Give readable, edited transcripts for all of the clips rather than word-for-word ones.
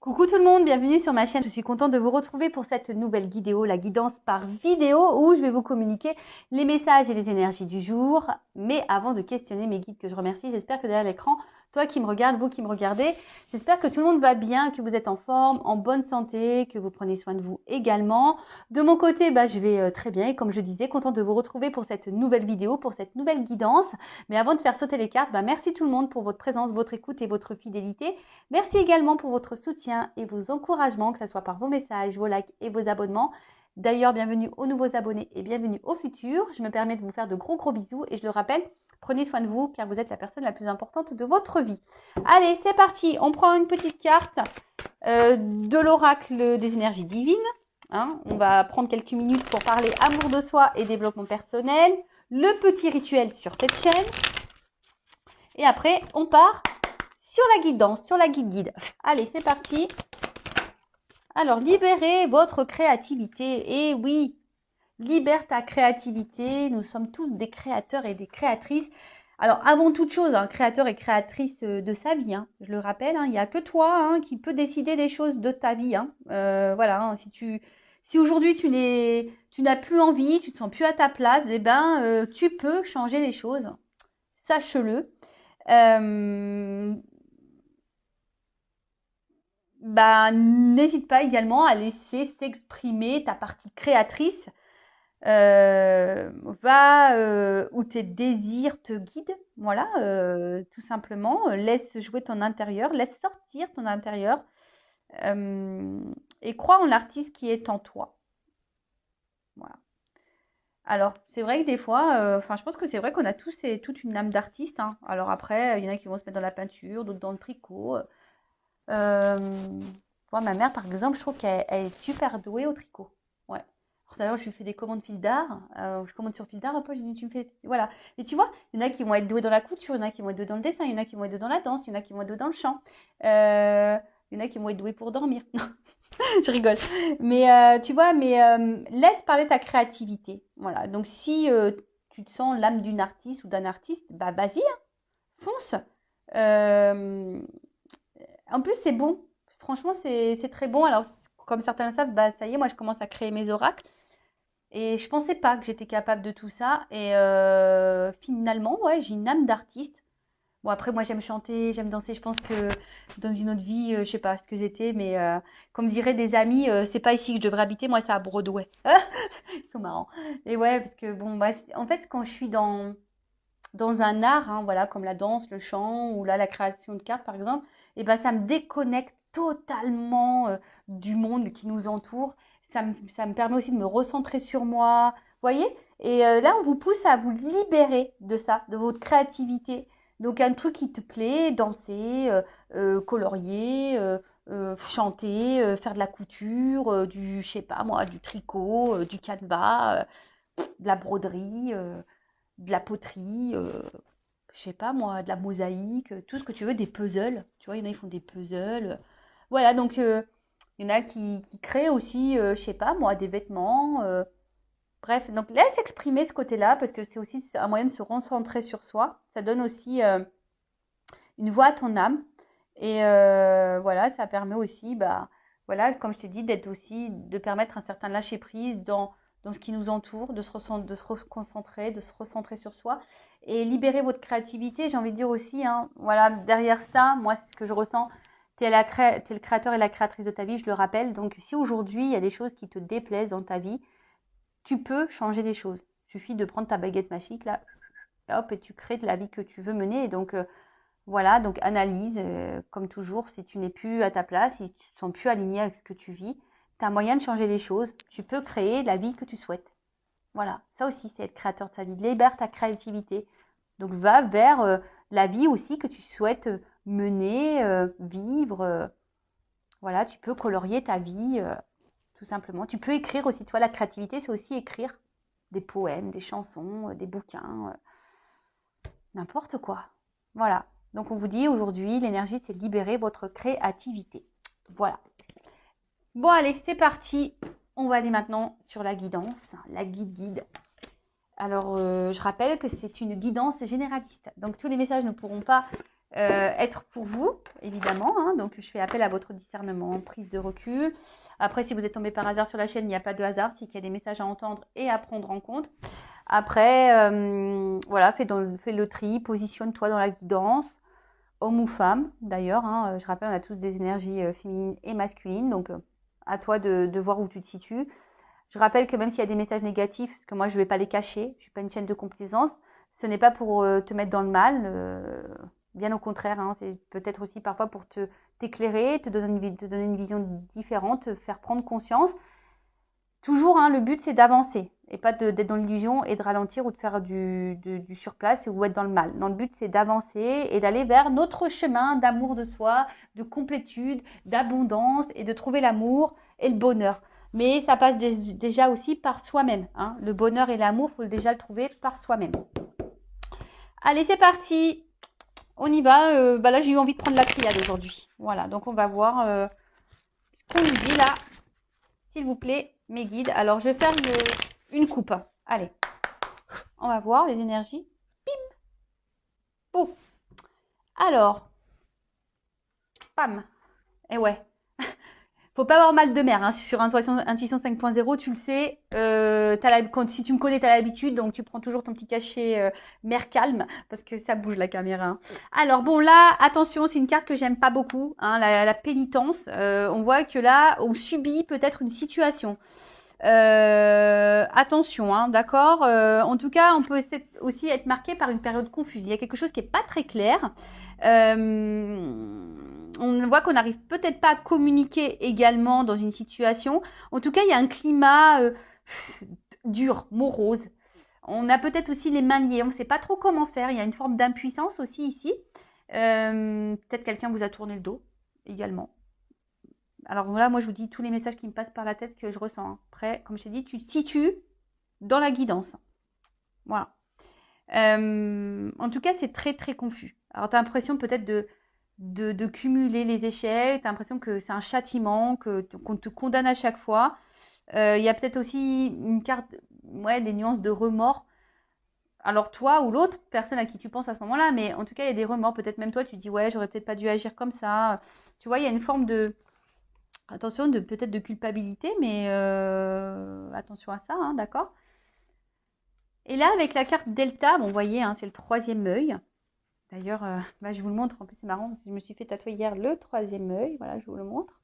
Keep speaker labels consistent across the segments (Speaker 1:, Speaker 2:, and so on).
Speaker 1: Coucou tout le monde, bienvenue sur ma chaîne. Je suis contente de vous retrouver pour cette nouvelle vidéo, la guidance par vidéo, où je vais vous communiquer les messages et les énergies du jour. Mais avant de questionner mes guides que je remercie, j'espère que derrière l'écran, toi qui me regardes, vous qui me regardez, j'espère que tout le monde va bien, que vous êtes en forme, en bonne santé, que vous prenez soin de vous également. De mon côté, je vais très bien et comme je disais, contente de vous retrouver pour cette nouvelle vidéo, pour cette nouvelle guidance. Mais avant de faire sauter les cartes, merci tout le monde pour votre présence, votre écoute et votre fidélité. Merci également pour votre soutien et vos encouragements, que ce soit par vos messages, vos likes et vos abonnements. D'ailleurs, bienvenue aux nouveaux abonnés et bienvenue aux futurs. Je me permets de vous faire de gros bisous et je le rappelle, prenez soin de vous car vous êtes la personne la plus importante de votre vie. Allez, c'est parti. On prend une petite carte de l'oracle des énergies divines. On va prendre quelques minutes pour parler amour de soi et développement personnel. Le petit rituel sur cette chaîne. Et après, on part sur la guidance, sur la guide. Allez, c'est parti. Alors, libérez votre créativité. Et oui, libère ta créativité. Nous sommes tous des créateurs et des créatrices. Alors, avant toute chose, créateur et créatrice de sa vie. Je le rappelle, il n'y a que toi qui peux décider des choses de ta vie. Voilà, si aujourd'hui tu n'as plus envie, tu ne te sens plus à ta place, tu peux changer les choses. Sache-le. N'hésite pas également à laisser s'exprimer ta partie créatrice. Va où tes désirs te guident. Voilà, tout simplement. Laisse jouer ton intérieur, laisse sortir ton intérieur et crois en l'artiste qui est en toi. Voilà. Alors, c'est vrai que des fois, je pense que c'est vrai qu'on a tous et toute une âme d'artiste. Alors après, il y en a qui vont se mettre dans la peinture, d'autres dans le tricot. Moi, ma mère, par exemple, je trouve qu'elle est super douée au tricot. Ouais. D'ailleurs, je lui fais des commandes fil d'art. Je commande sur fil d'art. Après, je dis, tu me fais. Voilà. Et tu vois, il y en a qui vont être doués dans la couture, il y en a qui vont être doués dans le dessin, il y en a qui vont être doués dans la danse, il y en a qui vont être doués dans le chant. Il y en a qui vont être doués pour dormir. Je rigole. Mais tu vois, laisse parler ta créativité. Voilà. Donc, si tu te sens l'âme d'une artiste ou d'un artiste, vas-y, fonce. En plus, c'est bon. Franchement, c'est très bon. Alors, comme certains le savent, ça y est, moi, je commence à créer mes oracles. Et je pensais pas que j'étais capable de tout ça. Et finalement, ouais, j'ai une âme d'artiste. Bon, après, moi, j'aime chanter, j'aime danser. Je pense que dans une autre vie, je sais pas ce que j'étais, mais comme diraient des amis, c'est pas ici que je devrais habiter. Moi, c'est à Broadway. Ils sont marrants. Et ouais, parce que bon, en fait, quand je suis dans un art, voilà, comme la danse, le chant ou là la création de cartes par exemple, et ça me déconnecte totalement du monde qui nous entoure. Ça me permet aussi de me recentrer sur moi, vous voyez. Et là, on vous pousse à vous libérer de ça, de votre créativité. Donc un truc qui te plaît, danser, colorier, chanter, faire de la couture, je sais pas moi, du tricot, du canevas, de la broderie. De la poterie, je sais pas moi, de la mosaïque, tout ce que tu veux, des puzzles. Tu vois, il y en a, ils font des puzzles. Voilà, donc il y en a qui créent aussi, je sais pas moi, des vêtements. Bref, donc laisse exprimer ce côté-là parce que c'est aussi un moyen de se recentrer sur soi. Ça donne aussi une voix à ton âme. Et voilà, ça permet aussi, voilà, comme je t'ai dit, d'être aussi, de permettre un certain lâcher-prise dans ce qui nous entoure, de se reconcentrer, de se recentrer sur soi et libérer votre créativité. J'ai envie de dire aussi, voilà, derrière ça, moi, c'est ce que je ressens. Tu es le créateur et la créatrice de ta vie, je le rappelle. Donc, si aujourd'hui, il y a des choses qui te déplaisent dans ta vie, tu peux changer les choses. Il suffit de prendre ta baguette magique, là, hop, et tu crées de la vie que tu veux mener. Et donc, voilà, donc analyse, comme toujours, si tu n'es plus à ta place, si tu ne te sens plus aligné avec ce que tu vis, tu as un moyen de changer les choses. Tu peux créer la vie que tu souhaites. Voilà, ça aussi, c'est être créateur de sa vie. Libère ta créativité. Donc, va vers la vie aussi que tu souhaites mener, vivre. Voilà, tu peux colorier ta vie, tout simplement. Tu peux écrire aussi. Tu vois, la créativité, c'est aussi écrire des poèmes, des chansons, des bouquins, n'importe quoi. Voilà. Donc, on vous dit aujourd'hui, l'énergie, c'est libérer votre créativité. Voilà. Bon, allez, c'est parti. On va aller maintenant sur la guidance, la guide. Alors, je rappelle que c'est une guidance généraliste. Donc, tous les messages ne pourront pas être pour vous, évidemment. Hein. Donc, je fais appel à votre discernement, prise de recul. Après, si vous êtes tombé par hasard sur la chaîne, il n'y a pas de hasard, c'est qu'il y a des messages à entendre et à prendre en compte. Après, voilà, fais le tri, positionne-toi dans la guidance, homme ou femme d'ailleurs. Hein. Je rappelle, on a tous des énergies féminines et masculines, donc à toi de voir où tu te situes. Je rappelle que même s'il y a des messages négatifs, parce que moi je ne vais pas les cacher, je ne suis pas une chaîne de complaisance, ce n'est pas pour te mettre dans le mal, bien au contraire, hein, c'est peut-être aussi parfois pour t'éclairer, te donner une vision différente, te faire prendre conscience. Toujours, hein, le but c'est d'avancer et pas d'être dans l'illusion et de ralentir ou de faire du surplace ou être dans le mal. Non, le but c'est d'avancer et d'aller vers notre chemin d'amour de soi, de complétude, d'abondance et de trouver l'amour et le bonheur. Mais ça passe déjà aussi par soi-même. Hein. Le bonheur et l'amour, il faut déjà le trouver par soi-même. Allez, c'est parti. On y va. Là, j'ai eu envie de prendre la triade aujourd'hui. Voilà, donc on va voir ce qu'on nous dit là. S'il vous plaît, mes guides. Alors, je vais faire une coupe. Allez, on va voir les énergies. Bim. Bon. Alors, pam. Et ouais. Faut pas avoir mal de mer. Hein. Sur Intuition 5.0, tu le sais. Si tu me connais, tu as l'habitude. Donc, tu prends toujours ton petit cachet mer calme. Parce que ça bouge la caméra. Hein. Alors, bon, là, attention, c'est une carte que j'aime pas beaucoup. Hein, la pénitence. On voit que là, on subit peut-être une situation. Attention, hein, d'accord. En tout cas, on peut aussi être marqué par une période confuse. Il y a quelque chose qui n'est pas très clair. On voit qu'on n'arrive peut-être pas à communiquer également dans une situation. En tout cas, il y a un climat dur, morose. On a peut-être aussi les mains liées. On ne sait pas trop comment faire. Il y a une forme d'impuissance aussi ici. Peut-être quelqu'un vous a tourné le dos également. Alors là, moi, je vous dis tous les messages qui me passent par la tête que je ressens. Après, comme je t'ai dit, tu te situes dans la guidance. Voilà. En tout cas, c'est très, très confus. Alors, tu as l'impression peut-être de cumuler les échecs. Tu as l'impression que c'est un châtiment, qu'on te condamne à chaque fois. Il y a peut-être aussi une carte, des nuances de remords. Alors, toi ou l'autre personne à qui tu penses à ce moment-là, mais en tout cas, il y a des remords. Peut-être même toi, tu te dis, ouais, j'aurais peut-être pas dû agir comme ça. Tu vois, il y a une forme de... Attention, peut-être de culpabilité, mais attention à ça, hein, d'accord. Et là, avec la carte Delta, bon, vous voyez, hein, c'est le troisième œil. D'ailleurs, je vous le montre. En plus, c'est marrant, je me suis fait tatouer hier le troisième œil. Voilà, je vous le montre.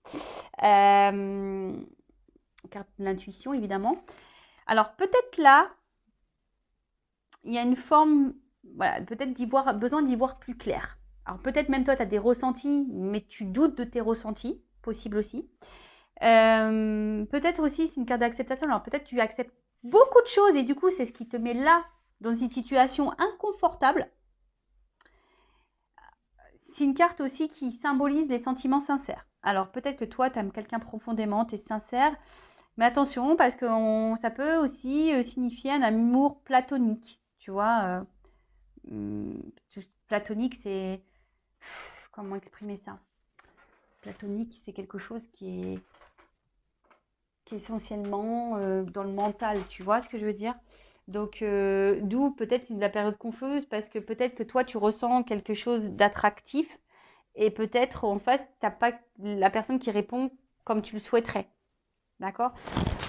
Speaker 1: Carte de l'intuition, évidemment. Alors, peut-être là, il y a une forme, voilà, peut-être besoin d'y voir plus clair. Alors, peut-être même toi, tu as des ressentis, mais tu doutes de tes ressentis, possible aussi. Peut-être aussi, c'est une carte d'acceptation. Alors, peut-être tu acceptes beaucoup de choses et du coup, c'est ce qui te met là, dans une situation inconfortable. C'est une carte aussi qui symbolise les sentiments sincères. Alors, peut-être que toi, tu aimes quelqu'un profondément, tu es sincère. Mais attention, parce que ça peut aussi signifier un amour platonique. Tu vois, platonique, c'est... Comment exprimer ça? Platonique, c'est quelque chose qui est essentiellement dans le mental. Tu vois ce que je veux dire? Donc, d'où peut-être la période confuse, parce que peut-être que toi, tu ressens quelque chose d'attractif et peut-être en face, tu n'as pas la personne qui répond comme tu le souhaiterais. D'accord?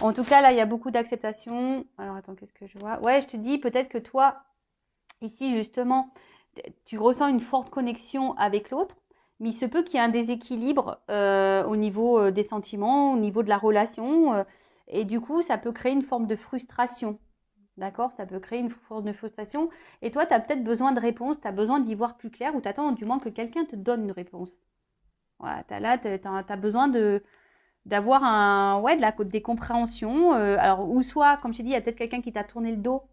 Speaker 1: En tout cas, là, il y a beaucoup d'acceptation. Alors, attends, qu'est-ce que je vois? Ouais, je te dis, peut-être que toi, ici, justement, tu ressens une forte connexion avec l'autre, mais il se peut qu'il y ait un déséquilibre au niveau des sentiments, au niveau de la relation. Et du coup, ça peut créer une forme de frustration. D'accord? Ça peut créer une forme de frustration. Et toi, tu as peut-être besoin de réponses, tu as besoin d'y voir plus clair ou tu attends du moins que quelqu'un te donne une réponse. Voilà, tu as besoin d'avoir des compréhensions. Alors, ou soit, comme je t'ai dit, il y a peut-être quelqu'un qui t'a tourné le dos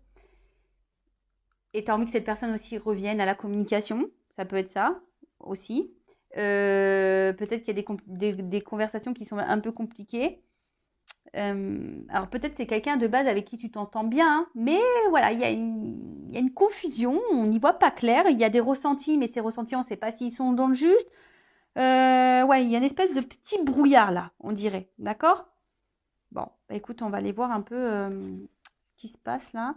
Speaker 1: et tu as envie que cette personne aussi revienne à la communication. Ça peut être ça aussi. Peut-être qu'il y a des conversations qui sont un peu compliquées. Alors peut-être c'est quelqu'un de base avec qui tu t'entends bien, hein, mais voilà, il y a une confusion, on n'y voit pas clair, il y a des ressentis, mais ces ressentis, on ne sait pas s'ils sont dans le juste. Ouais, il y a une espèce de petit brouillard là, on dirait, d'accord? Bon, bah, écoute, on va aller voir un peu ce qui se passe là.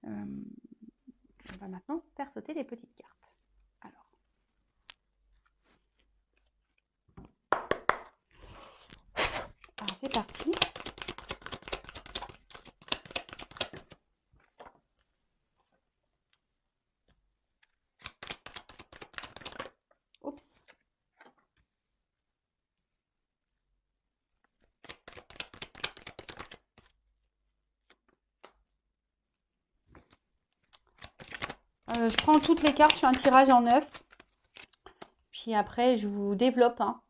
Speaker 1: On va maintenant faire sauter les petites cartes. Alors. c'est parti. Oups. Je prends toutes les cartes, je fais un tirage en 9. Puis après, je vous développe, hein.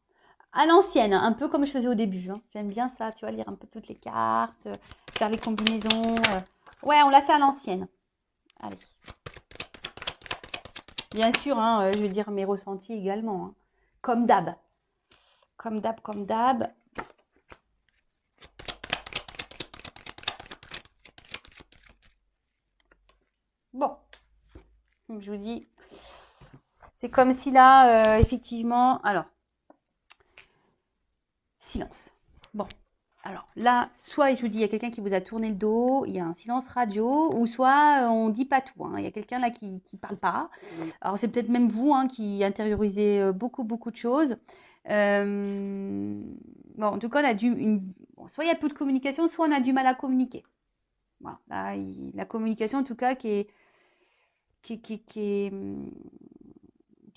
Speaker 1: À l'ancienne, un peu comme je faisais au début, hein. J'aime bien ça, tu vois, lire un peu toutes les cartes, faire les combinaisons. Ouais, on l'a fait à l'ancienne. Allez. Bien sûr, hein, je veux dire mes ressentis également, hein. Comme d'hab. Comme d'hab, comme d'hab. Bon, je vous dis, c'est comme si là, effectivement, alors, silence. Bon, alors là, soit je vous dis, il y a quelqu'un qui vous a tourné le dos, il y a un silence radio, ou soit on dit pas tout, hein. Il y a quelqu'un là qui parle pas. Alors c'est peut-être même vous, hein, qui intériorisez beaucoup de choses. Bon, en tout cas, on a bon, soit il y a peu de communication, soit on a du mal à communiquer. Voilà, là, la communication en tout cas qui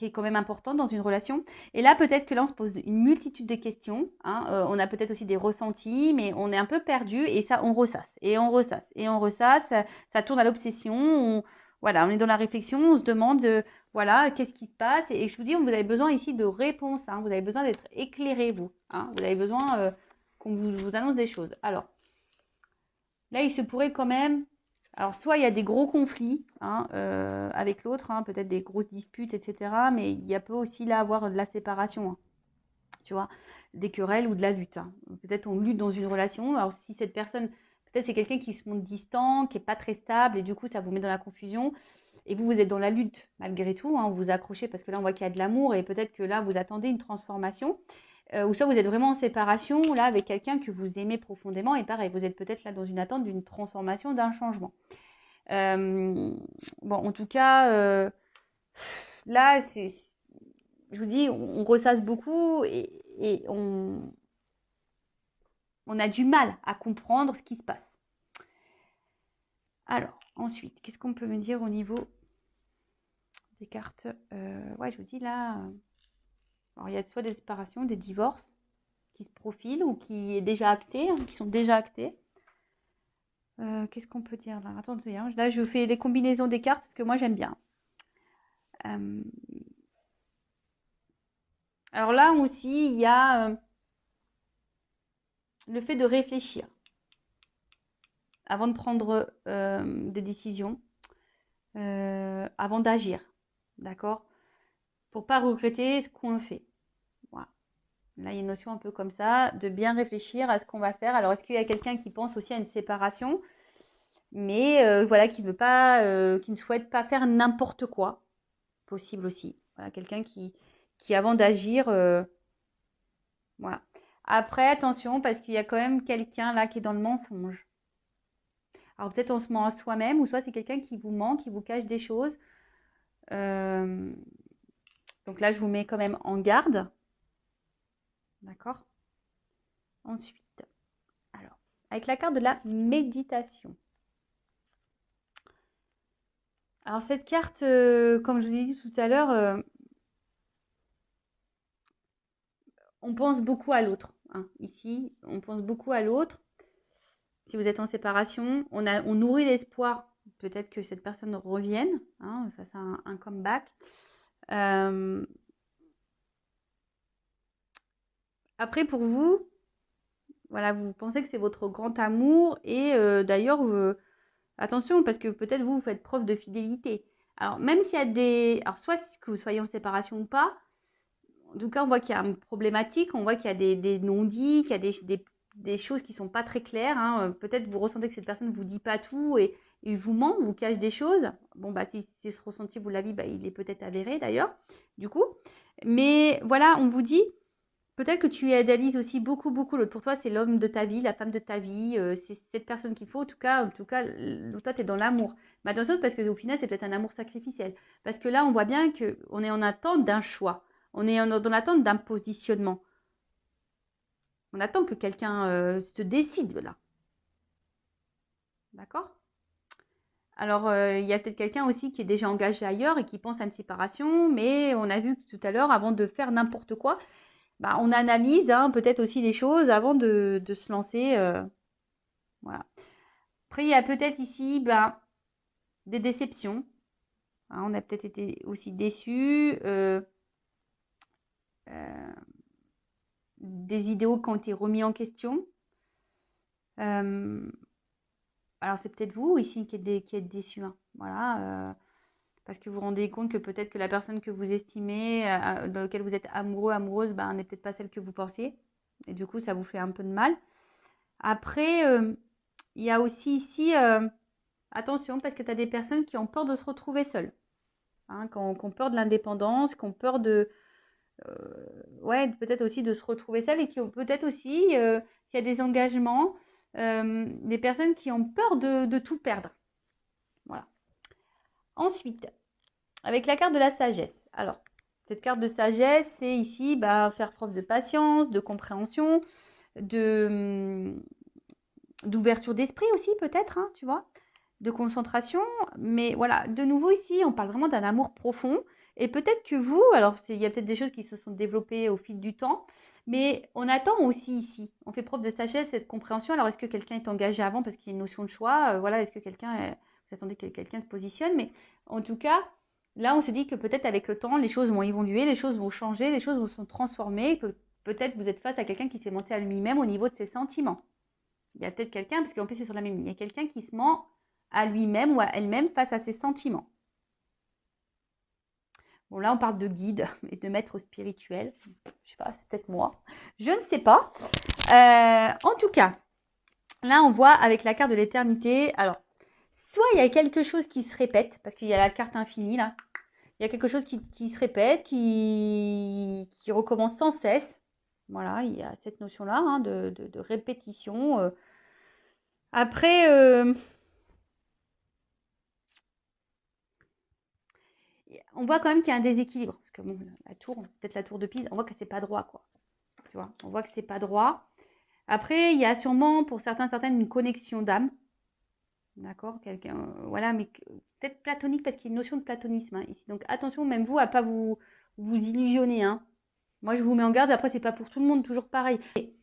Speaker 1: est quand même importante dans une relation. Et là, peut-être que là, on se pose une multitude de questions, hein. On a peut-être aussi des ressentis, mais on est un peu perdu et ça, on ressasse et on ressasse et on ressasse. Ça tourne à l'obsession. Voilà, on est dans la réflexion, on se demande, voilà, qu'est-ce qui se passe. Et je vous dis, vous avez besoin ici de réponses, hein. Vous avez besoin d'être éclairé, vous, hein. Vous avez besoin qu'on vous annonce des choses. Alors, là, il se pourrait quand même. Alors, soit il y a des gros conflits, hein, avec l'autre, hein, peut-être des grosses disputes, etc. Mais il y a peut aussi là avoir de la séparation, hein, tu vois, des querelles ou de la lutte, hein. Peut-être on lutte dans une relation. Alors, si cette personne, peut-être c'est quelqu'un qui se montre distant, qui n'est pas très stable, et du coup, ça vous met dans la confusion. Et vous êtes dans la lutte malgré tout, hein, vous vous accrochez parce que là, on voit qu'il y a de l'amour et peut-être que là, vous attendez une transformation. Ou soit vous êtes vraiment en séparation, là, avec quelqu'un que vous aimez profondément, et pareil, vous êtes peut-être là dans une attente d'une transformation, d'un changement. Bon, en tout cas, là, je vous dis, on ressasse beaucoup et on a du mal à comprendre ce qui se passe. Alors, ensuite, qu'est-ce qu'on peut me dire au niveau des cartes? Ouais, je vous dis là, alors il y a soit des séparations, des divorces qui se profilent ou qui est déjà acté, hein, qui sont déjà actés. Qu'est-ce qu'on peut dire là? Attendez, hein, là je fais les combinaisons des cartes parce que moi j'aime bien. Alors là aussi, il y a le fait de réfléchir avant de prendre des décisions, avant d'agir, d'accord? Pour pas regretter ce qu'on fait. Voilà. Là, il y a une notion un peu comme ça, de bien réfléchir à ce qu'on va faire. Alors, est-ce qu'il y a quelqu'un qui pense aussi à une séparation, mais voilà, qui veut pas, qui ne souhaite pas faire n'importe quoi, possible aussi. Voilà, quelqu'un qui avant d'agir, voilà. Après, attention, parce qu'il y a quand même quelqu'un là qui est dans le mensonge. Alors peut-être on se ment à soi-même, ou soit c'est quelqu'un qui vous ment, qui vous cache des choses. Euh, Donc là, je vous mets quand même en garde. D'accord? Ensuite, alors, avec la carte de la méditation. Alors cette carte, comme je vous ai dit tout à l'heure, on pense beaucoup à l'autre, hein. Ici, on pense beaucoup à l'autre. Si vous êtes en séparation, on nourrit l'espoir peut-être que cette personne revienne, hein, fasse un comeback. Après, pour vous, voilà, vous pensez que c'est votre grand amour et d'ailleurs, attention, parce que peut-être vous faites preuve de fidélité. Alors, même s'il y a alors soit que vous soyez en séparation ou pas, en tout cas, on voit qu'il y a une problématique, on voit qu'il y a des non-dits, qu'il y a des choses qui ne sont pas très claires, hein. Peut-être vous ressentez que cette personne ne vous dit pas tout et il vous ment, vous cache des choses. Bon, bah, si ce ressenti vous l'avez, bah, il est peut-être avéré d'ailleurs, du coup. Mais voilà, on vous dit, peut-être que tu idéalises aussi beaucoup l'autre. Pour toi, c'est l'homme de ta vie, la femme de ta vie, c'est cette personne qu'il faut. En tout cas, toi, tu es dans l'amour. Mais attention, parce qu'au final, c'est peut-être un amour sacrificiel. Parce que là, on voit bien qu'on est en attente d'un choix. On est dans l'attente d'un positionnement. On attend que quelqu'un se décide là. D'accord? Alors, il y a peut-être quelqu'un aussi qui est déjà engagé ailleurs et qui pense à une séparation, mais on a vu tout à l'heure, avant de faire n'importe quoi, bah, on analyse peut-être aussi les choses avant de se lancer. Voilà. Après, il y a peut-être ici des déceptions. On a peut-être été aussi déçus. Euh, des idéaux qui ont été remis en question. Alors, c'est peut-être vous ici qui êtes déçus. Voilà. Parce que vous vous rendez compte que peut-être que la personne que vous estimez, dans laquelle vous êtes amoureux, amoureuse, n'est peut-être pas celle que vous pensiez. Et du coup, ça vous fait un peu de mal. Après, il y a aussi ici, attention, parce que tu as des personnes qui ont peur de se retrouver seules. Qui ont peur de l'indépendance, qui ont peur ouais, peut-être aussi de se retrouver seules et qui ont peut-être aussi, s'il y a des engagements, des personnes qui ont peur de tout perdre. Voilà. Ensuite, avec la carte de la sagesse. Alors, cette carte de sagesse, c'est ici faire preuve de patience, de compréhension, d'ouverture d'esprit aussi peut-être, tu vois, de concentration. Mais voilà, de nouveau ici, on parle vraiment d'un amour profond. Et peut-être que vous, alors il y a peut-être des choses qui se sont développées au fil du temps, mais on attend aussi ici. On fait preuve de sagesse et de compréhension. Alors, est-ce que quelqu'un est engagé avant parce qu'il y a une notion de choix? Voilà, est-ce que vous attendez que quelqu'un se positionne? Mais en tout cas, là, on se dit que peut-être avec le temps, les choses vont évoluer, les choses vont changer, les choses vont se transformer, que peut-être vous êtes face à quelqu'un qui s'est menti à lui-même au niveau de ses sentiments. Il y a peut-être quelqu'un, parce qu'en plus c'est sur la même ligne, il y a quelqu'un qui se ment à lui-même ou à elle-même face à ses sentiments. Bon, là, on parle de guide et de maître spirituel. Je sais pas, c'est peut-être moi. Je ne sais pas. En tout cas, là, on voit avec la carte de l'éternité. Alors, soit il y a quelque chose qui se répète, parce qu'il y a la carte infinie, là. Il y a quelque chose qui se répète, qui recommence sans cesse. Voilà, il y a cette notion-là de répétition. Après, on voit quand même qu'il y a un déséquilibre. Parce que bon, la tour, c'est peut-être la tour de Pise, on voit que c'est pas droit, quoi. Tu vois, on voit que c'est pas droit. Après, il y a sûrement pour certaines une connexion d'âme. D'accord, quelqu'un, voilà, mais peut-être platonique parce qu'il y a une notion de platonisme ici. Donc attention, même vous, à pas vous illusionner. Moi, je vous mets en garde. Après, c'est pas pour tout le monde toujours pareil. Et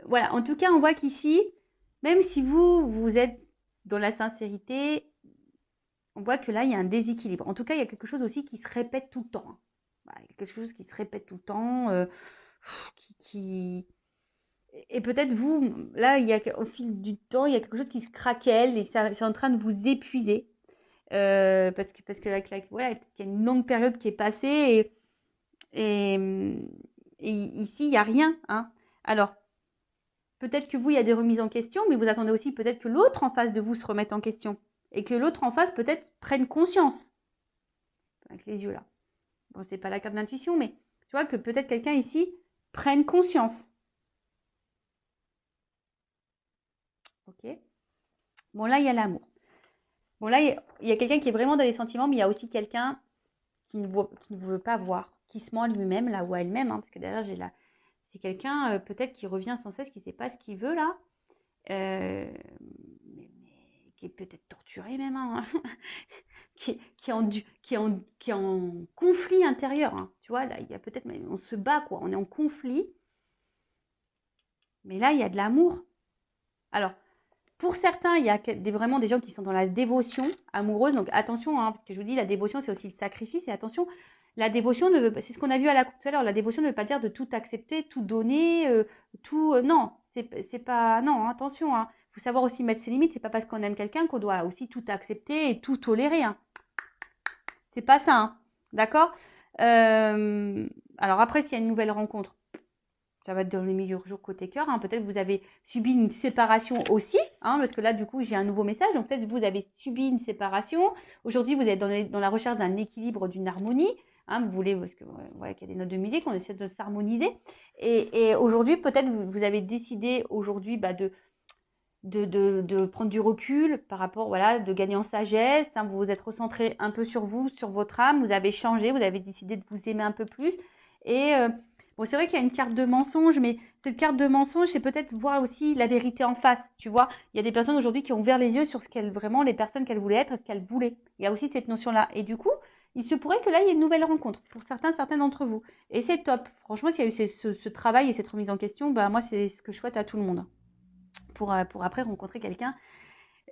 Speaker 1: voilà, en tout cas, on voit qu'ici, même si vous êtes dans la sincérité, on voit que là, il y a un déséquilibre. En tout cas, il y a quelque chose aussi qui se répète tout le temps. Quelque chose qui se répète tout le temps, Et peut-être vous, là, au fil du temps, il y a quelque chose qui se craquelle et c'est en train de vous épuiser. Parce que voilà, il y a une longue période qui est passée et ici, il n'y a rien. Alors, peut-être que vous, il y a des remises en question, mais vous attendez aussi peut-être que l'autre en face de vous se remette en question. Et que l'autre en face, peut-être, prenne conscience. Avec les yeux là. Bon, c'est pas la carte d'intuition, mais tu vois que peut-être quelqu'un ici prenne conscience. Ok. Bon, là, il y a l'amour. Bon, là, il y a quelqu'un qui est vraiment dans les sentiments, mais il y a aussi quelqu'un qui ne veut pas voir, qui se ment à lui-même, là, ou à elle-même, parce que derrière, c'est quelqu'un, peut-être, qui revient sans cesse, qui ne sait pas ce qu'il veut, là. Mais qui est peut-être torturé même, qui est en conflit intérieur. Tu vois, là, il y a peut-être, on se bat, quoi, on est en conflit. Mais là, il y a de l'amour. Alors, pour certains, il y a vraiment des gens qui sont dans la dévotion amoureuse. Donc, attention, parce que je vous dis, la dévotion, c'est aussi le sacrifice. Et attention, la dévotion ne veut pas, c'est ce qu'on a vu à la coupe tout à l'heure, la dévotion ne veut pas dire de tout accepter, tout donner, non, c'est pas, non, attention, faut savoir aussi mettre ses limites. C'est pas parce qu'on aime quelqu'un qu'on doit aussi tout accepter et tout tolérer. C'est pas ça, d'accord. Alors après, s'il y a une nouvelle rencontre, ça va être dans les meilleurs jours côté cœur. Peut-être que vous avez subi une séparation aussi, parce que là, du coup, j'ai un nouveau message. Donc, peut-être que vous avez subi une séparation. Aujourd'hui, vous êtes dans la recherche d'un équilibre, d'une harmonie. Vous voulez, parce que voilà, qu'il y a des notes de musique, on essaie de s'harmoniser. Et aujourd'hui, peut-être vous avez décidé aujourd'hui de prendre du recul par rapport, voilà, de gagner en sagesse. Vous vous êtes recentré un peu sur vous, sur votre âme. Vous avez changé, vous avez décidé de vous aimer un peu plus. Et Bon, c'est vrai qu'il y a une carte de mensonge, mais cette carte de mensonge, c'est peut-être voir aussi la vérité en face, tu vois. Il y a des personnes aujourd'hui qui ont ouvert les yeux sur ce qu'elles, vraiment, les personnes qu'elles voulaient être et ce qu'elles voulaient. Il y a aussi cette notion-là. Et du coup, il se pourrait que là, il y ait une nouvelle rencontre pour certains d'entre vous. Et c'est top. Franchement, s'il y a eu ce travail et cette remise en question, bah, moi, c'est ce que je souhaite à tout le monde. Pour après rencontrer quelqu'un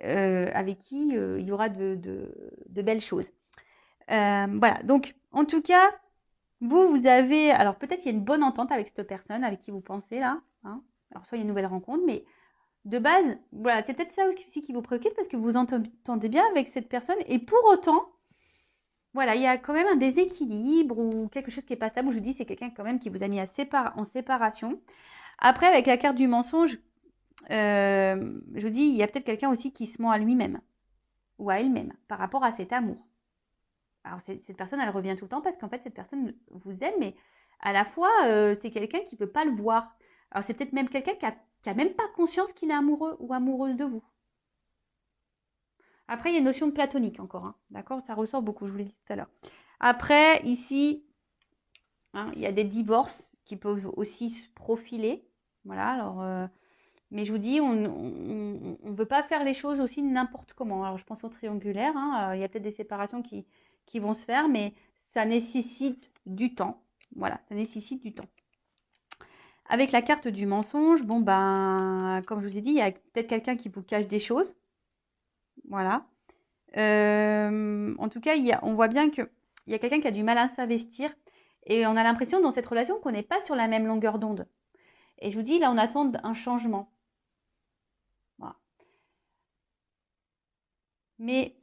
Speaker 1: avec qui il y aura de belles choses. Voilà, donc en tout cas, vous avez, alors peut-être il y a une bonne entente avec cette personne avec qui vous pensez là, hein. Alors soit il y a une nouvelle rencontre, mais de base, voilà, c'est peut-être ça aussi qui vous préoccupe parce que vous entendez bien avec cette personne et pour autant, voilà, il y a quand même un déséquilibre ou quelque chose qui est pas stable. Où je vous dis, c'est quelqu'un quand même qui vous a mis en séparation. Après, avec la carte du mensonge, je vous dis, il y a peut-être quelqu'un aussi qui se ment à lui-même ou à elle-même par rapport à cet amour. Alors, cette personne, elle revient tout le temps parce qu'en fait, cette personne vous aime, mais à la fois, c'est quelqu'un qui ne veut pas le voir. Alors, c'est peut-être même quelqu'un qui a même pas conscience qu'il est amoureux ou amoureuse de vous. Après, il y a une notion de platonique encore, hein, d'accord? Ça ressort beaucoup, je vous l'ai dit tout à l'heure. Après, ici, hein, il y a des divorces qui peuvent aussi se profiler. Voilà, alors, mais je vous dis, on ne veut pas faire les choses aussi n'importe comment. Alors, je pense au triangulaire, hein, il y a peut-être des séparations qui vont se faire, mais ça nécessite du temps. Voilà, ça nécessite du temps. Avec la carte du mensonge, bon, ben, comme je vous ai dit, il y a peut-être quelqu'un qui vous cache des choses. Voilà. En tout cas, on voit bien qu'il y a quelqu'un qui a du mal à s'investir et on a l'impression dans cette relation qu'on n'est pas sur la même longueur d'onde. Et je vous dis, là, on attend un changement. Voilà. Mais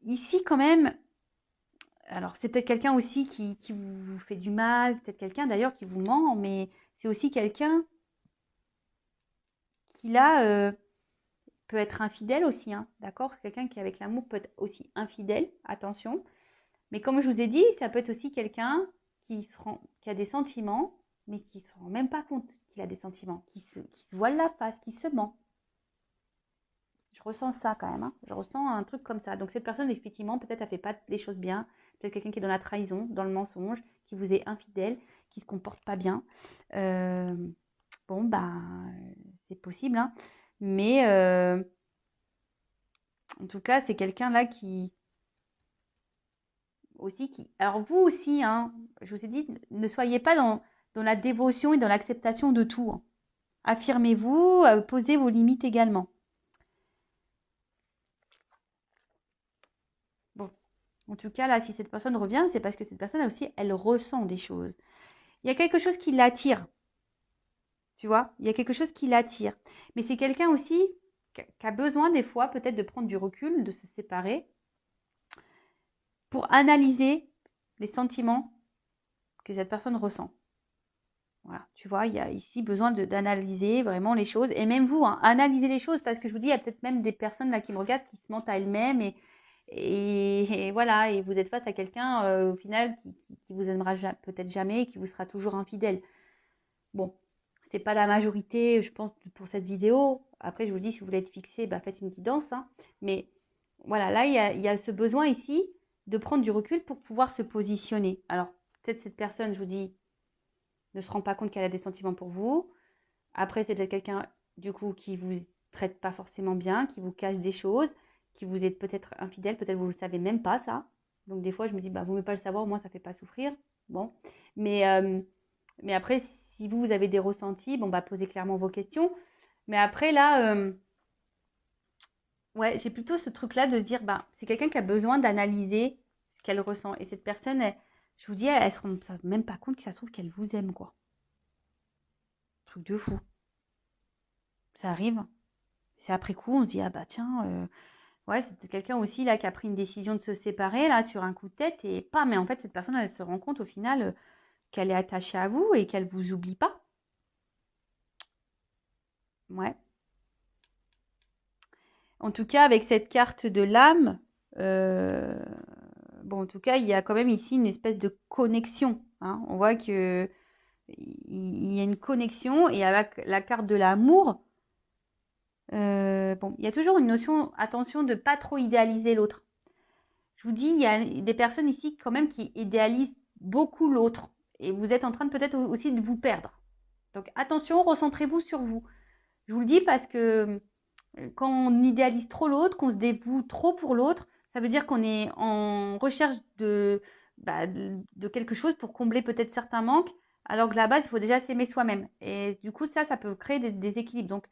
Speaker 1: ici, quand même, alors c'est peut-être quelqu'un aussi qui vous fait du mal, peut-être quelqu'un d'ailleurs qui vous ment, mais c'est aussi quelqu'un qui là peut être infidèle aussi, hein, d'accord? Quelqu'un qui avec l'amour peut être aussi infidèle, attention. Mais comme je vous ai dit, ça peut être aussi quelqu'un qui a des sentiments, mais qui ne se rend même pas compte qu'il a des sentiments, qui se voile la face, qui se ment. Je ressens ça quand même, hein. Je ressens un truc comme ça. Donc cette personne, effectivement, peut-être elle fait pas les choses bien. Peut-être quelqu'un qui est dans la trahison, dans le mensonge, qui vous est infidèle, qui se comporte pas bien. Euh, bon, bah, c'est possible, hein. Mais en tout cas, c'est quelqu'un là qui aussi qui. Alors vous aussi, hein, je vous ai dit, ne soyez pas dans la dévotion et dans l'acceptation de tout, hein. Affirmez-vous, posez vos limites également. Bon, en tout cas, là, si cette personne revient, c'est parce que cette personne aussi, elle ressent des choses. Il y a quelque chose qui l'attire, tu vois, il y a quelque chose qui l'attire. Mais c'est quelqu'un aussi qui a besoin des fois peut-être de prendre du recul, de se séparer, pour analyser les sentiments que cette personne ressent. Voilà, tu vois, il y a ici besoin d'analyser vraiment les choses. Et même vous, hein, analysez les choses parce que je vous dis, il y a peut-être même des personnes là qui me regardent qui se mentent à elles-mêmes et voilà, et vous êtes face à quelqu'un au final qui vous aimera peut-être jamais et qui vous sera toujours infidèle. Bon, c'est pas la majorité, je pense, pour cette vidéo. Après, je vous dis, si vous voulez être fixé, bah, faites une guidance, hein. Mais voilà, là, il y a ce besoin ici de prendre du recul pour pouvoir se positionner. Alors, peut-être cette personne, je vous dis, ne se rend pas compte qu'elle a des sentiments pour vous. Après, c'est peut-être quelqu'un, du coup, qui vous traite pas forcément bien, qui vous cache des choses, qui vous est peut-être infidèle, peut-être vous ne savez même pas ça. Donc, des fois, je me dis, bah, vous ne pouvez pas le savoir, au moins, ça ne fait pas souffrir. Bon. Mais après, si vous avez des ressentis, bon, bah, posez clairement vos questions. Mais après, là, ouais, j'ai plutôt ce truc-là de se dire, bah, c'est quelqu'un qui a besoin d'analyser ce qu'elle ressent. Et cette personne, je vous dis, elle ne se rend même pas compte que ça se trouve qu'elle vous aime, quoi. Truc de fou. Ça arrive. C'est après coup, on se dit, ah bah tiens, ouais, c'est quelqu'un aussi là qui a pris une décision de se séparer là sur un coup de tête et pas, mais en fait, cette personne, elle se rend compte au final qu'elle est attachée à vous et qu'elle vous oublie pas. Ouais. En tout cas, avec cette carte de l'âme, euh, bon, en tout cas, il y a quand même ici une espèce de connexion, hein. On voit que il y a une connexion et avec la carte de l'amour, bon, il y a toujours une notion, attention, de pas trop idéaliser l'autre. Je vous dis, il y a des personnes ici quand même qui idéalisent beaucoup l'autre. et vous êtes en train de peut-être aussi de vous perdre. Donc attention, recentrez-vous sur vous. Je vous le dis parce que quand on idéalise trop l'autre, qu'on se dévoue trop pour l'autre, ça veut dire qu'on est en recherche de quelque chose pour combler peut-être certains manques, alors que à la base, il faut déjà s'aimer soi-même. Et du coup, ça peut créer des déséquilibres. Donc,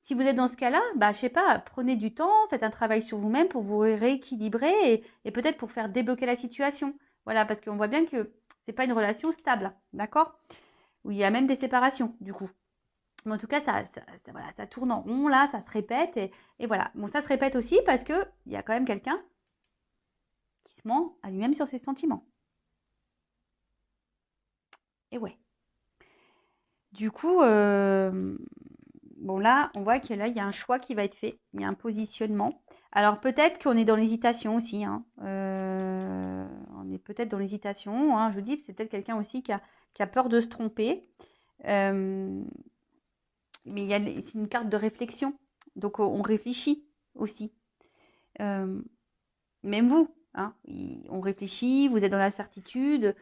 Speaker 1: si vous êtes dans ce cas-là, je sais pas, prenez du temps, faites un travail sur vous-même pour vous rééquilibrer et peut-être pour faire débloquer la situation. Voilà, parce qu'on voit bien que c'est pas une relation stable, d'accord? Où il y a même des séparations, du coup. Mais en tout cas, voilà, ça tourne en rond, là, ça se répète. Et voilà. Bon, ça se répète aussi parce qu'il y a quand même quelqu'un qui se ment à lui-même sur ses sentiments. Et ouais. Du coup, bon là, on voit que là, il y a un choix qui va être fait. Il y a un positionnement. Alors peut-être qu'on est dans l'hésitation aussi. Hein. On est peut-être dans l'hésitation. Hein. Je vous dis, c'est peut-être quelqu'un aussi qui a peur de se tromper. Mais c'est une carte de réflexion. Donc, on réfléchit aussi. Même vous, hein, on réfléchit, vous êtes dans la certitude.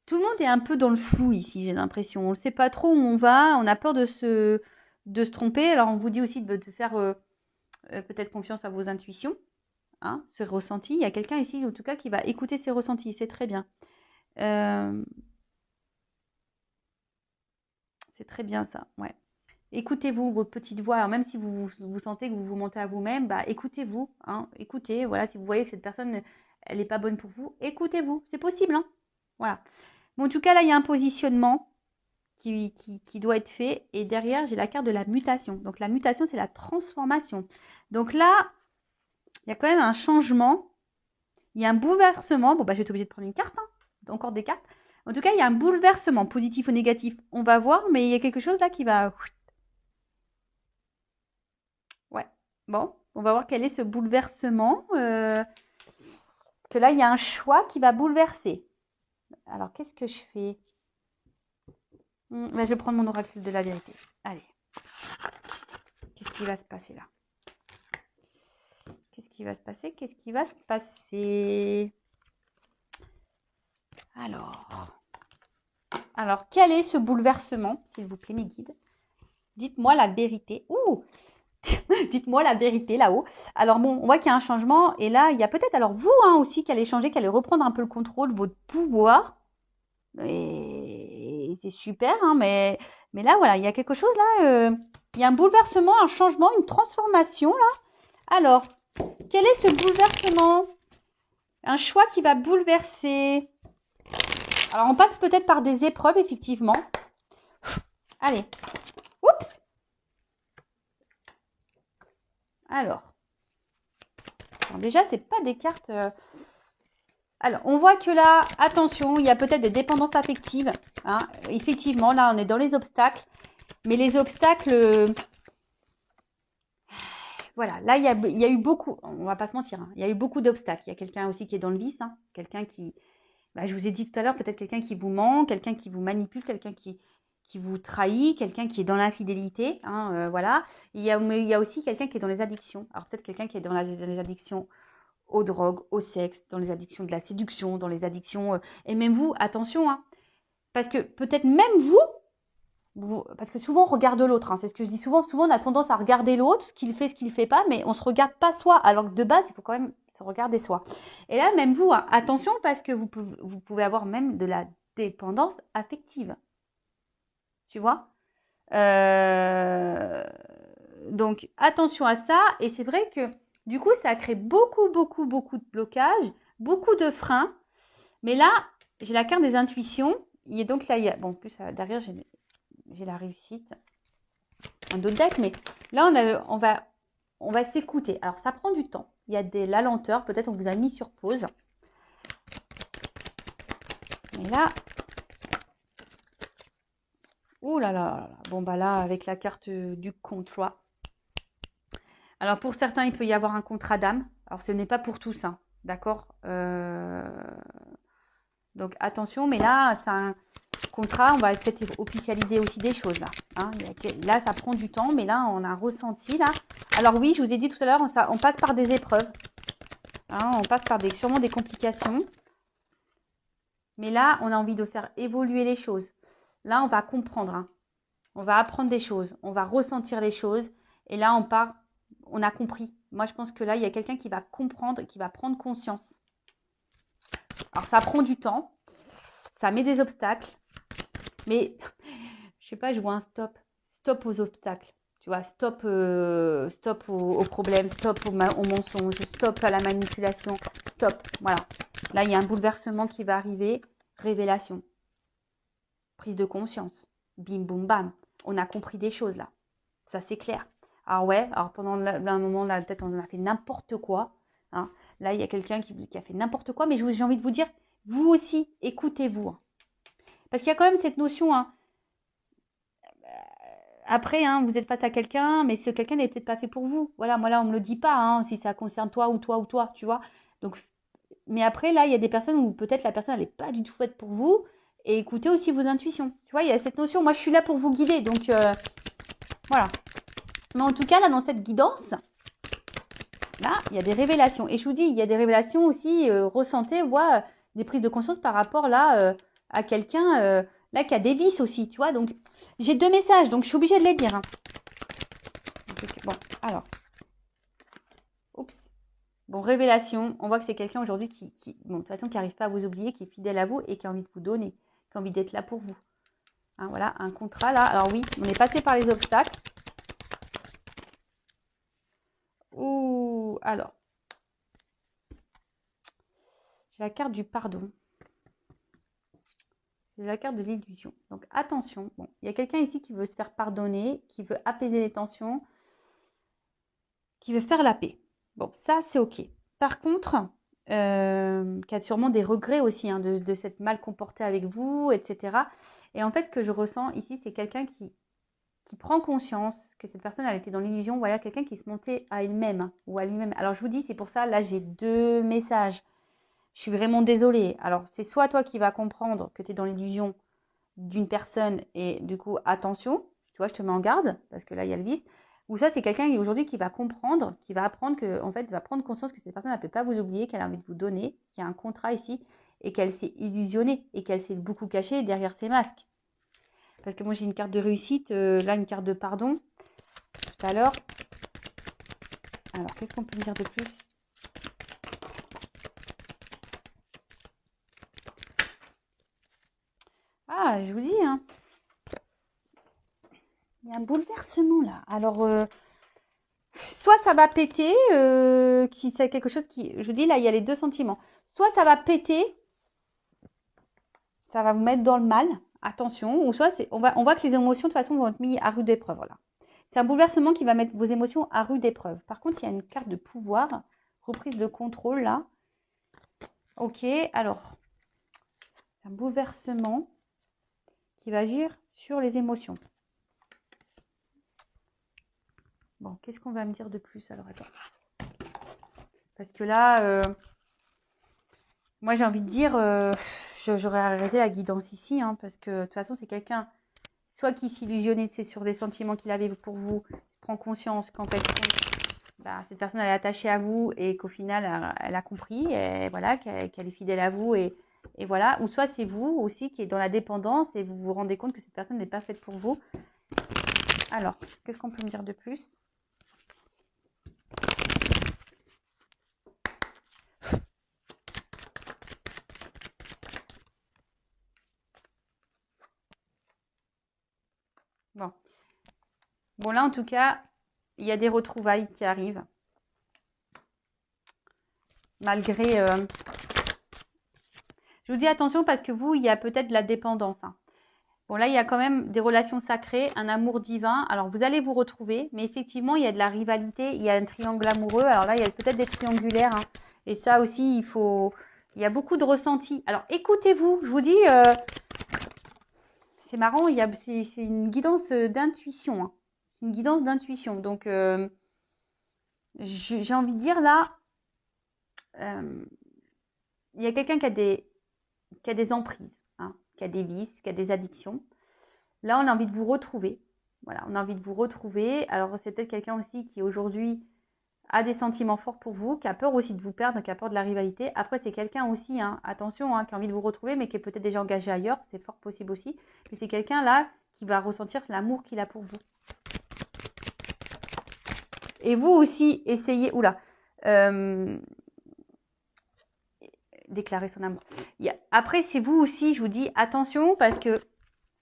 Speaker 1: Tout le monde est un peu dans le flou ici, j'ai l'impression. On ne sait pas trop où on va, on a peur de se tromper. Alors, on vous dit aussi de faire peut-être confiance à vos intuitions, hein, ce ressenti. Il y a quelqu'un ici, en tout cas, qui va écouter ses ressentis. C'est très bien. C'est très bien ça, ouais. Écoutez-vous, votre petite voix. Alors, même si vous sentez que vous vous mentez à vous-même, écoutez-vous. Hein, écoutez, voilà, si vous voyez que cette personne, elle n'est pas bonne pour vous, écoutez-vous. C'est possible, hein. Voilà. Bon, en tout cas, là, il y a un positionnement qui doit être fait. Et derrière, j'ai la carte de la mutation. Donc, la mutation, c'est la transformation. Donc là, il y a quand même un changement. Il y a un bouleversement. Bon, je vais être obligée de prendre une carte. Hein. Encore des cartes. En tout cas, il y a un bouleversement, positif ou négatif. On va voir, mais il y a quelque chose là qui va... Ouais. Bon, on va voir quel est ce bouleversement. Parce que là, il y a un choix qui va bouleverser. Alors, qu'est-ce que je fais? Je vais prendre mon oracle de la vérité. Allez. Qu'est-ce qui va se passer là? Qu'est-ce qui va se passer? Qu'est-ce qui va se passer? Alors, quel est ce bouleversement, s'il vous plaît, mes guides? Dites-moi la vérité. Ouh! Dites-moi la vérité là-haut. Alors bon, on voit qu'il y a un changement. Et là, il y a peut-être alors vous aussi qui allez changer, qui allez reprendre un peu le contrôle de votre pouvoir. Et c'est super, hein, mais là, voilà, il y a quelque chose là. Il y a un bouleversement, un changement, une transformation là. Alors, quel est ce bouleversement? Un choix qui va bouleverser. Alors, on passe peut-être par des épreuves, effectivement. Allez. Oups! Alors, déjà, c'est pas des cartes... Alors, on voit que là, attention, il y a peut-être des dépendances affectives. Hein. Effectivement, là, on est dans les obstacles. Mais les obstacles... Voilà, là, il y a eu beaucoup... On va pas se mentir. Hein, il y a eu beaucoup d'obstacles. Il y a quelqu'un aussi qui est dans le vice. Hein, quelqu'un qui... je vous ai dit tout à l'heure, peut-être quelqu'un qui vous ment, quelqu'un qui vous manipule, quelqu'un qui vous trahit, quelqu'un qui est dans l'infidélité. Hein, voilà. Mais il y a aussi quelqu'un qui est dans les addictions. Alors, peut-être quelqu'un qui est dans les addictions aux drogues, au sexe, dans les addictions de la séduction, dans les addictions... et même vous, attention, hein, parce que peut-être même vous, parce que souvent on regarde l'autre, hein, c'est ce que je dis souvent, on a tendance à regarder l'autre, ce qu'il fait pas, mais on se regarde pas soi, alors que de base, il faut quand même se regarder soi. Et là, même vous, hein, attention, parce que vous pouvez avoir même de la dépendance affective. Tu vois donc, attention à ça, et c'est vrai que du coup, ça crée beaucoup de blocages, beaucoup de freins. Mais là, j'ai la carte des intuitions. Et donc là, il y a... Bon, en plus, derrière, j'ai la réussite. Un autre deck, mais là, on va s'écouter. Alors, ça prend du temps. Il y a la lenteur. Peut-être on vous a mis sur pause. Mais là... Ouh là là. Bon, là, avec la carte du contrat. Alors, pour certains, il peut y avoir un contrat d'âme. Alors, ce n'est pas pour tous, hein, d'accord. Donc, attention, mais là, c'est un contrat. On va peut-être officialiser aussi des choses, là. Hein. Là, ça prend du temps, mais là, on a un ressenti, là. Alors, oui, je vous ai dit tout à l'heure, on passe par des épreuves. Hein, on passe par sûrement des complications. Mais là, on a envie de faire évoluer les choses. Là, on va comprendre, hein. On va apprendre des choses, on va ressentir les choses. Et là, on a compris. Moi, je pense que là, il y a quelqu'un qui va comprendre, qui va prendre conscience. Alors, ça prend du temps, ça met des obstacles, mais je sais pas, je vois un stop. Stop aux obstacles. Tu vois, stop aux problèmes, stop au mensonge, stop à la manipulation, stop. Voilà. Là, il y a un bouleversement qui va arriver. Révélation. Prise de conscience. Bim, boum, bam. On a compris des choses là. Ça, c'est clair. Alors ouais, alors pendant un moment, là, peut-être on a fait n'importe quoi. Hein. Là, il y a quelqu'un qui a fait n'importe quoi, mais j'ai envie de vous dire, vous aussi, écoutez-vous. Hein. Parce qu'il y a quand même cette notion, hein, après, hein, vous êtes face à quelqu'un, mais ce quelqu'un n'est peut-être pas fait pour vous. Voilà, moi là, on ne me le dit pas, hein, si ça concerne toi ou toi ou toi, tu vois. Donc, mais après, là, il y a des personnes où peut-être la personne, elle n'est pas du tout faite pour vous. Et écoutez aussi vos intuitions. Tu vois, il y a cette notion, moi, je suis là pour vous guider. Donc, voilà. Mais en tout cas, là, dans cette guidance, là, il y a des révélations. Et je vous dis, il y a des révélations aussi ressentées, voire des prises de conscience par rapport là à quelqu'un là qui a des vices aussi, tu vois. Donc, j'ai 2 messages, donc je suis obligée de les dire. Hein. Bon, alors. Oups. Bon, révélation. On voit que c'est quelqu'un aujourd'hui bon, de toute façon, qui n'arrive pas à vous oublier, qui est fidèle à vous et qui a envie de vous donner, qui a envie d'être là pour vous. Hein, voilà, un contrat là. Alors oui, on est passé par les obstacles. Ouh, alors. J'ai la carte du pardon. C'est la carte de l'illusion. Donc attention, bon, il y a quelqu'un ici qui veut se faire pardonner, qui veut apaiser les tensions, qui veut faire la paix. Bon, ça c'est ok. Par contre, qui a sûrement des regrets aussi hein, de s'être mal comporté avec vous, etc. Et en fait, ce que je ressens ici, c'est quelqu'un qui prend conscience que cette personne elle était dans l'illusion. Voilà, quelqu'un qui se montait à elle-même hein, ou à lui-même. Alors je vous dis, c'est pour ça, là j'ai 2 messages. Je suis vraiment désolée. Alors c'est soit toi qui vas comprendre que tu es dans l'illusion d'une personne et du coup attention, tu vois, je te mets en garde parce que là il y a le vice. Ou ça c'est quelqu'un aujourd'hui qui va comprendre, qui va apprendre que en fait va prendre conscience que cette personne ne peut pas vous oublier, qu'elle a envie de vous donner, qu'il y a un contrat ici et qu'elle s'est illusionnée et qu'elle s'est beaucoup cachée derrière ses masques. Parce que moi j'ai une carte de réussite, là une carte de pardon tout à l'heure. Alors qu'est-ce qu'on peut me dire de plus? Ah je vous dis hein, il y a un bouleversement là. Alors soit ça va péter, si c'est quelque chose qui... Je vous dis, là, il y a les 2 sentiments. Soit ça va péter, ça va vous mettre dans le mal, attention. Ou soit on voit que les émotions, de toute façon, vont être mises à rude épreuve. Voilà. C'est un bouleversement qui va mettre vos émotions à rude épreuve. Par contre, il y a une carte de pouvoir, reprise de contrôle, là. Ok, alors, c'est un bouleversement qui va agir sur les émotions. Bon, qu'est-ce qu'on va me dire de plus? Alors, attends. Parce que là... moi, j'ai envie de dire, j'aurais arrêté la guidance ici, hein, parce que de toute façon, c'est quelqu'un, soit qui s'illusionnait, c'est sur des sentiments qu'il avait pour vous, se prend conscience qu'en fait, bah, cette personne, elle est attachée à vous et qu'au final, elle a compris, et voilà, qu'elle est fidèle à vous, et voilà. Ou soit c'est vous aussi qui est dans la dépendance et vous vous rendez compte que cette personne n'est pas faite pour vous. Alors, qu'est-ce qu'on peut me dire de plus? Bon. Bon, là, en tout cas, il y a des retrouvailles qui arrivent. Malgré... je vous dis attention parce que vous, il y a peut-être de la dépendance. Hein. Bon, là, il y a quand même des relations sacrées, un amour divin. Alors, vous allez vous retrouver, mais effectivement, il y a de la rivalité, il y a un triangle amoureux. Alors là, il y a peut-être des triangulaires. Hein. Et ça aussi, il y a beaucoup de ressentis. Alors, écoutez-vous. Je vous dis, c'est marrant, c'est une guidance d'intuition. Hein. C'est une guidance d'intuition. Donc, j'ai envie de dire là, il y a quelqu'un qui a des emprises, hein, qui a des vices, qui a des addictions. Là, on a envie de vous retrouver. Voilà, on a envie de vous retrouver. Alors, c'est peut-être quelqu'un aussi qui aujourd'hui a des sentiments forts pour vous, qui a peur aussi de vous perdre, qui a peur de la rivalité. Après, c'est quelqu'un aussi, hein, attention, hein, qui a envie de vous retrouver, mais qui est peut-être déjà engagé ailleurs. C'est fort possible aussi. Mais c'est quelqu'un là qui va ressentir l'amour qu'il a pour vous. Et vous aussi, essayez... Oula déclarer son amour. Après, c'est vous aussi, je vous dis, attention, parce que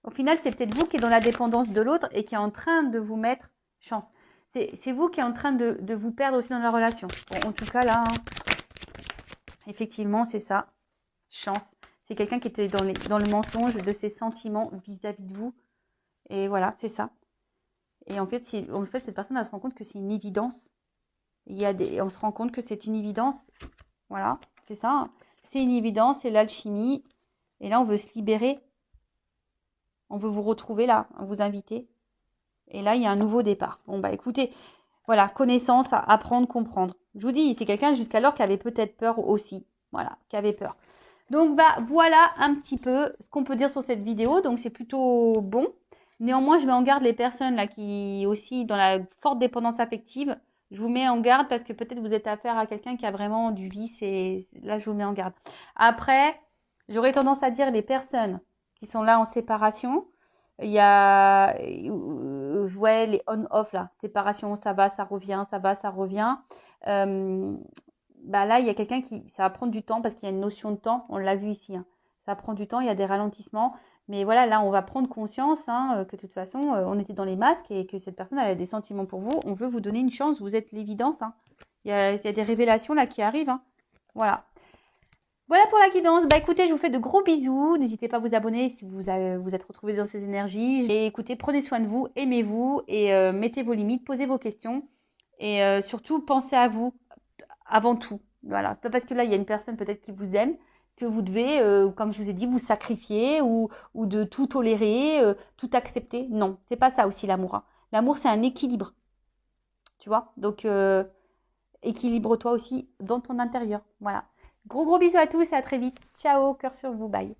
Speaker 1: au final, c'est peut-être vous qui êtes dans la dépendance de l'autre et qui est en train de vous mettre chance. C'est vous qui êtes en train de vous perdre aussi dans la relation. Bon, en tout cas, là, hein, effectivement, c'est ça. Chance. C'est quelqu'un qui était dans le mensonge de ses sentiments vis-à-vis de vous. Et voilà, c'est ça. Et en fait, cette personne, elle se rend compte que c'est une évidence. On se rend compte que c'est une évidence. Voilà, c'est ça. Hein. C'est une évidence, c'est l'alchimie. Et là, on veut se libérer. On veut vous retrouver là, vous inviter. Et là, il y a un nouveau départ. Bon, bah écoutez, voilà, connaissance, apprendre, comprendre. Je vous dis, c'est quelqu'un jusqu'alors qui avait peut-être peur aussi. Voilà, qui avait peur. Donc, bah voilà un petit peu ce qu'on peut dire sur cette vidéo. Donc, c'est plutôt bon. Néanmoins, je mets en garde les personnes là qui aussi dans la forte dépendance affective. Je vous mets en garde parce que peut-être vous êtes affaire à quelqu'un qui a vraiment du vice et là, je vous mets en garde. Après, j'aurais tendance à dire les personnes qui sont là en séparation. Il y a ouais, les on-off là, séparation, ça va, ça revient, ça va, ça revient. Bah là, il y a quelqu'un qui, ça va prendre du temps parce qu'il y a une notion de temps, on l'a vu ici. Hein. Ça prend du temps, il y a des ralentissements. Mais voilà, là, on va prendre conscience hein, que de toute façon, on était dans les masques et que cette personne elle a des sentiments pour vous. On veut vous donner une chance, vous êtes l'évidence. Hein. Il y a des révélations là qui arrivent. Hein. Voilà. Voilà pour la guidance. Bah écoutez, je vous fais de gros bisous. N'hésitez pas à vous abonner si vous êtes retrouvés dans ces énergies. Et écoutez, prenez soin de vous, aimez-vous et mettez vos limites, posez vos questions. Et surtout, pensez à vous avant tout. Voilà, c'est pas parce que là, il y a une personne peut-être qui vous aime que vous devez, comme je vous ai dit, vous sacrifier ou de tout tolérer, tout accepter. Non, c'est pas ça aussi l'amour. Hein. L'amour, c'est un équilibre. Tu vois? Donc, équilibre-toi aussi dans ton intérieur. Voilà. Gros bisous à tous et à très vite. Ciao, cœur sur vous. Bye.